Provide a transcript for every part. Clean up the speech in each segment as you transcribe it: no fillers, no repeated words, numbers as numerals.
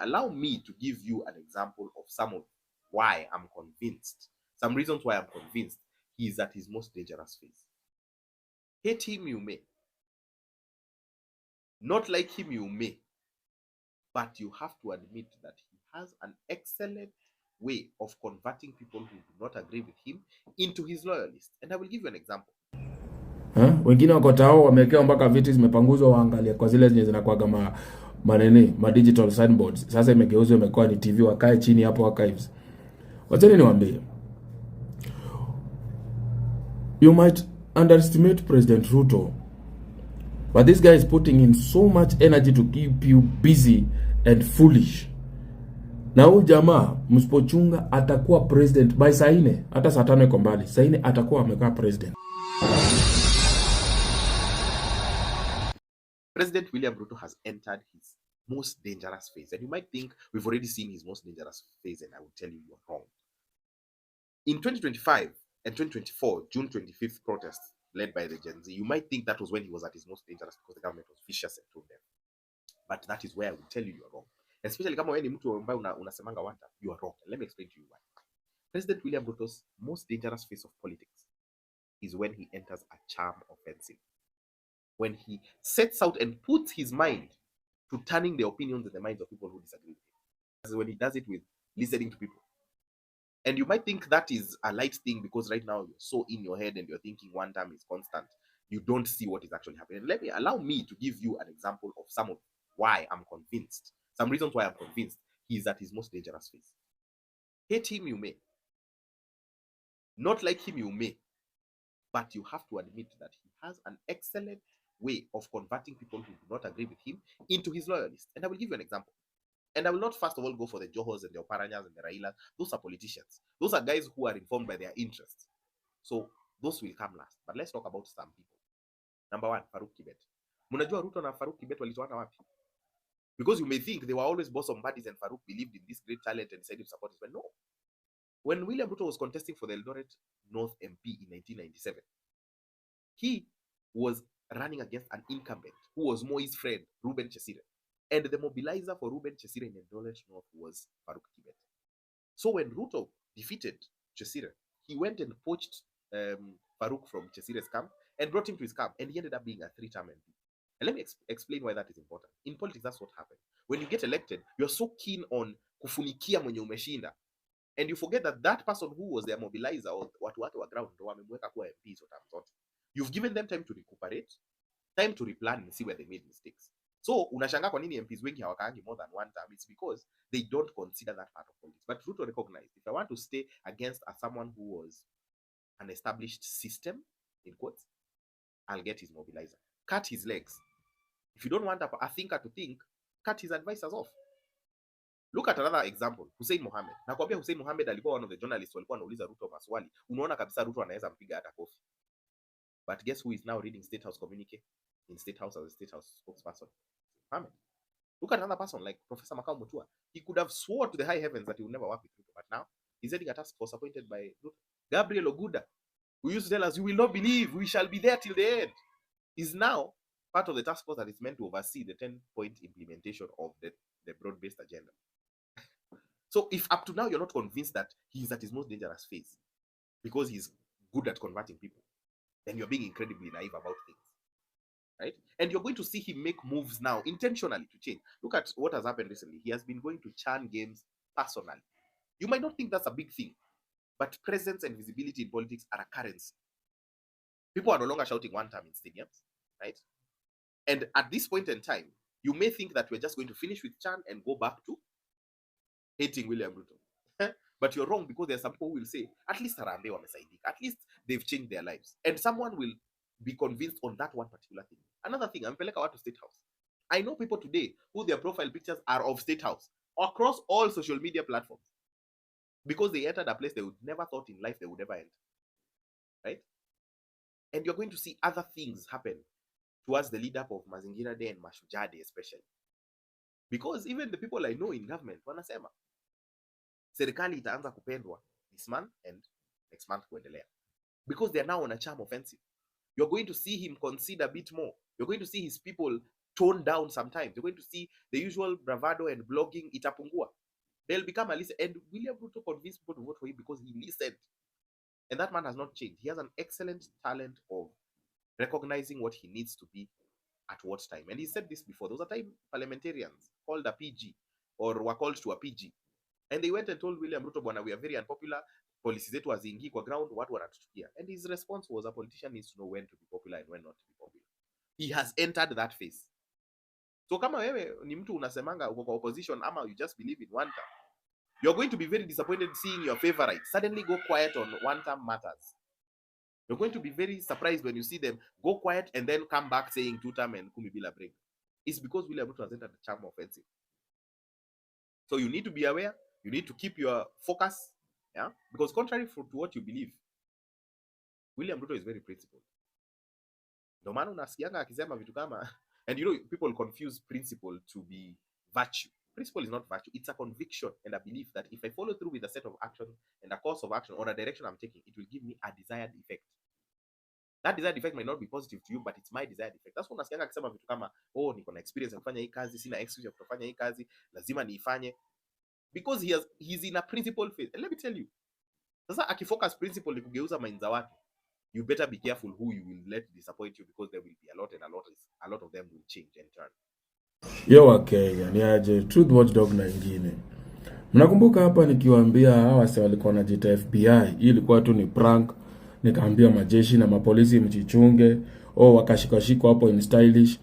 allow me to give you an example of some of why I'm convinced. Some reasons why I'm convinced he is at his most dangerous phase. Hate him you may. Not like him you may. But you have to admit that he has an excellent way of converting people who do not agree with him into his loyalists. And I will give you an example. Wengine wako tao wamewekewa mpaka viti zimepanguzwa waangalie kwa zile zenye zinakuaga ma digital signboards. Sasa imegeuzwa imekuwa ni TV, wakae chini hapo archives. Wacheni niwaambie. You might underestimate President Ruto, but this guy is putting in so much energy to keep you busy and foolish. Na huyu jamaa msipochunga atakuwa president by saa 4, hata saa 5 iko mbali. Saa 4 atakuwa amekaa president. President William Ruto has entered his most dangerous phase. And you might think we've already seen his most dangerous phase, and I will tell you you're wrong. In 2025 and 2024, June 25th protests led by the Gen Z, you might think that was when he was at his most dangerous because the government was vicious and told them. But that is where I will tell you you're wrong. Especially kama wewe ni mtu ambaye unasemanga wanta, you are wrong. Let me explain to you why. President William Ruto's most dangerous phase of politics is when he enters a charm offensive. When he sets out and puts his mind to turning the opinions and the minds of people who disagree with him. That's when he does it with listening to people. And you might think that is a light thing because right now you're so in your head and you're thinking one term is constant. You don't see what is actually happening. Allow me to give you an example of some of why I'm convinced. Some reasons why I'm convinced he is at his most dangerous phase. Hate him you may. Not like him you may. But you have to admit that he has an excellent way of converting people who do not agree with him into his loyalists. And I will give you an example. And I will not first of all go for the Johos and the Oparanyas and the Railas. Those are politicians. Those are guys who are informed by their interests. So those will come last. But let's talk about some people. Number 1, Faruk Kibet. Munajua Ruto na Faruk Kibet walitoana wapi? Because you may think they were always bosom buddies and Faruk believed in this great talent and decided to support his friend. No. When William Ruto was contesting for the Eldoret North MP in 1997, he was running against an incumbent who was Moi's friend, Ruben Chesire. And the mobilizer for Ruben Chesire in Eldoret North was Faruk Kibet. So when Ruto defeated Chesire, he went and poached Faruk from Chesire's camp and brought him to his camp, and he ended up being a 3-term MP. And let me explain why that is important. In politics, that's what happened. When you get elected, you're so keen on kufunikia mwenye umeshinda, and you forget that that person who was their mobilizer or watu wake wa ground ndo wamemweka kuwa MP so term zote. You've given them time to recuperate, time to replan and see where they made mistakes. So unashangaa kwa nini MPs wengi hawakaangi more than one term. It's because they don't consider that part of politics. But Ruto recognized, if I want to stay against someone who was an established system, in quotes, I'll get his mobilizer. Cut his legs. If you don't want a thinker to think, cut his advisors off. Look at another example, Hussein Mohamed. Nakwambia Hussein Mohamed alikuwa one of the journalists walikuwa wanauliza Ruto maswali. Unaona kabisa Ruto anaweza mpiga hata kofi. But guess who is now reading State House communique in State House as a State House spokesperson? Mohamed. Look at another person like Professor Makau Mutua. He could have sworn to the high heavens that he would never work with Ruto, but now he's heading a task force appointed by Ruto. Gabriel Oguda, who used to tell us, you will not believe, we shall be there till the end, is now part of the task force that is meant to oversee the 10-point implementation of the broad-based agenda. So if up to now you're not convinced that he's at his most dangerous phase because he's good at converting people, then you're being incredibly naive about things, right? And you're going to see him make moves now intentionally to change. Look at what has happened recently. He has been going to Chan games personally. You might not think that's a big thing, but presence and visibility in politics are a currency. People are no longer shouting one time in stadiums, right? And at this point in time, you may think that we're just going to finish with Chan and go back to hating William Ruto. But you're wrong, because there's some people who will say, at least Harambe wamesaidia, at least they've changed their lives. And someone will be convinced on that one particular thing. Another thing, ampeleka watu State House. I know people today who their profile pictures are of State House across all social media platforms because they entered a place they would never thought in life they would ever enter, right? And you're going to see other things happen towards the lead up of Mazingira Day and Mashujaa Day especially. Because even the people I know in government wanasema serikali itaanza kupendwa this month and next month kuendelea, because they are now on a charm offensive. You're going to see him consider a bit more. You're going to see his people tone down sometimes. You're going to see the usual bravado and blogging itapungua. They'll become a listen. And William Ruto convinced people to vote for him because he listened. And that man has not changed. He has an excellent talent of recognizing what he needs to be at what time. And he said this before. There was a time parliamentarians called a PG or were called to a PG. And they went and told William Ruto, bwana, we are very unpopular. Policies zetu haziingii kwa ground, watu wanatuchukia. And his response was, a politician needs to know when to be popular and when not to be popular. He has entered that phase. So kama wewe ni mtu unasemanga uko kwa opposition ama you just believe in one term, you're going to be very disappointed seeing your favorite suddenly go quiet on one term matters. You're going to be very surprised when you see them go quiet and then come back saying two term and kumi bila break. It's because William Ruto has entered the charm offensive. So you need to be aware. You need to keep your focus. Yeah, because contrary to what you believe, William Ruto is very principled. Ndio maana unasikianga akisema vitu kama, and you know, people confuse principle to be virtue. Principle is not virtue. It's a conviction and a belief that if I follow through with a set of action and a course of action or a direction I'm taking, it will give me a desired effect. That desired effect might not be positive to you, but it's my desired effect. That's why unasikianga akisema vitu kama, oh, niko na experience ya kufanya hii kazi, sina excuse ya kutofanya hii kazi, lazima niifanye. Because he's in a principle phase. And let me tell you, sasa akifocus principle ni kugeuza mind za watu, you better be careful who you will let disappoint you, because there will be a lot of them will change and turn. Yo Wakenya, ni aje Truth Watchdog na ingine. Mnakumbuka hapa nikiwaambia hawa wase walikuwa wanajiita FBI, hii ilikuwa tu ni prank. Nikaambia majeshi na mapolisi mchichunge, wakashikashikwa hapo in stylish.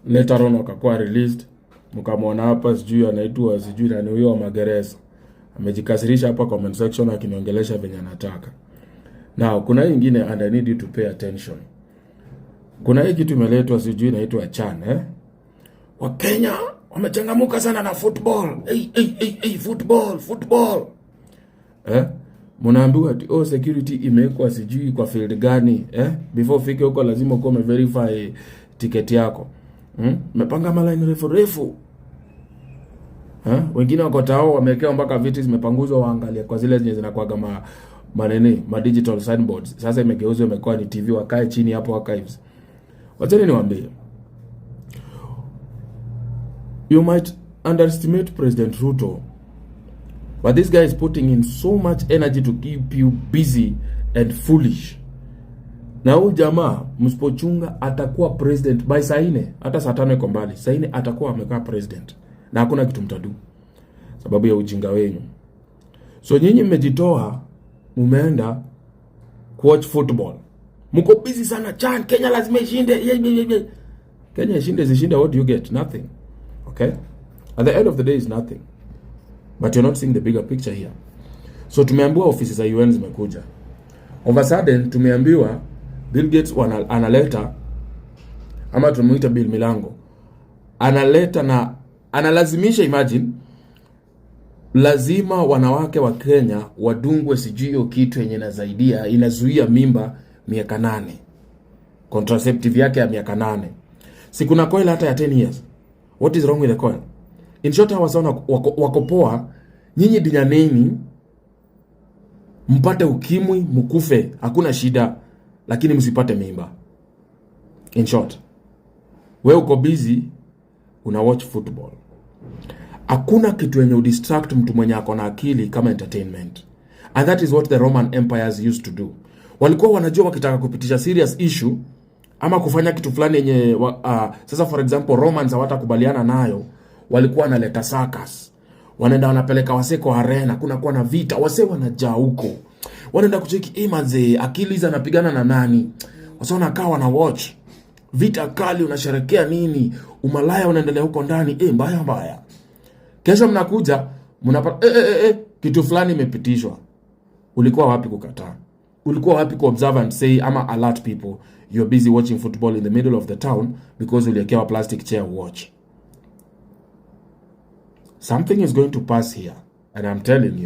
Later on wakakuwa released. Mkamwona hapa sijui anaitwa sijui nani huyo wa magereza. Amejikasirisha hapa comment section akiniongelesha venye anataka. Now kuna hii nyingine and I need you to pay attention. Kuna hii kitu imeletwa sijui inaitwa CHAN Wakenya wamechangamuka sana na football. Football. Mnaambiwa ati security imewekwa sijui kwa field gani, before fike huko lazima uko verify ticket yako. Mepanga maline refu. Wengine wako tao wamewekewa mpaka viti zimepanguzwa waangalia kwa zile zenye zinakuaga ma digital signboards. Sasa imegeuzwa imekuwa ni TV, wakae chini hapo archives. Wacheni niwaambie. You might underestimate President Ruto, but this guy is putting in so much energy to keep you busy and foolish. Na huyu jamaa msipochunga atakuwa president by saa 4, hata saa 5 iko mbali. Saa 4 atakuwa amekaa president. Na hakuna kitu mtadu sababu ya ujinga wenu. So nyinyi mmejitoa, mumeenda watch football. Mko busy sana, CHAN Kenya lazima ishinde. Kenya ishinde zishinde, what do you get? Nothing. Okay? At the end of the day is nothing. But you're not seeing the bigger picture here. So tumeambiwa ofisi za UN zimekuja. All of a sudden tumeambiwa Bill Gates analeta, ama tumuita Bill Milango, analeta na analazimisha, imagine, lazima wanawake wa Kenya wadungwe sijui kitu yenye inazaidia inazuia mimba miaka 8. Contraceptive yake ya miaka 8. Si kuna coil hata ya 10 years. What is wrong with the coil? In short, hawa sana wako poa. Nyinyi dinyaneni mpate ukimwi mkufe, hakuna shida, lakini msipate mimba. In short, wewe uko busy una watch football. Hakuna kitu yenye udistract mtu mwenye ako na akili kama entertainment. And that is what the Roman empires used to do. Walikuwa wanajua wakitaka kupitisha serious issue ama kufanya kitu fulani yenye sasa for example Romans hawatakubaliana nayo, walikuwa wanaleta circus. Wanaenda wanapeleka wase kwa arena, kuna kuwa na vita, wase wanajaa huko. Wanaenda kucheki imaze akili za napigana na nani. Wase wanakaa wana watch. Vita kali, unasherekea nini? Umalaya unaendelea huko ndani, mbaya. Kesho mnakuja, mnapata kitu fulani imepitishwa. Ulikuwa wapi kukataa? Ulikuwa wapi ku observe and say ama alert people you're busy watching football in the middle of the town because uliwekewa plastic chair watch? Something is going to pass here, and I'm telling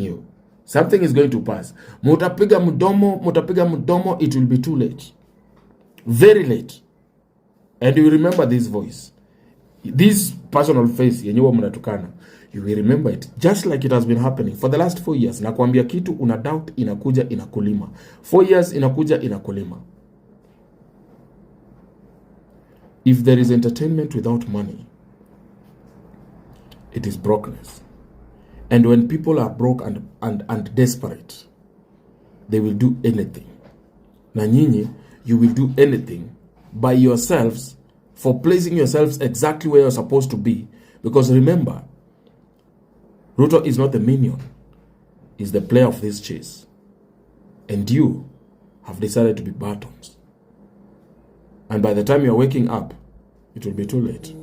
you, something is going to pass. Mutapiga mdomo, it will be too late. Very late. And you remember this voice. This personal face yenyewe mnatukana. You will remember it just like it has been happening for the last 4 years. Na kuambia kitu una doubt inakuja inakulima. 4 years inakuja inakulima. If there is entertainment without money, it is brokenness. And when people are broke and desperate, they will do anything. Na nyinyi, you will do anything by yourselves for placing yourselves exactly where you're supposed to be. Because remember, Ruto is not the minion. He's the player of this chase. And you have decided to be buttons. And by the time you're waking up, it will be too late.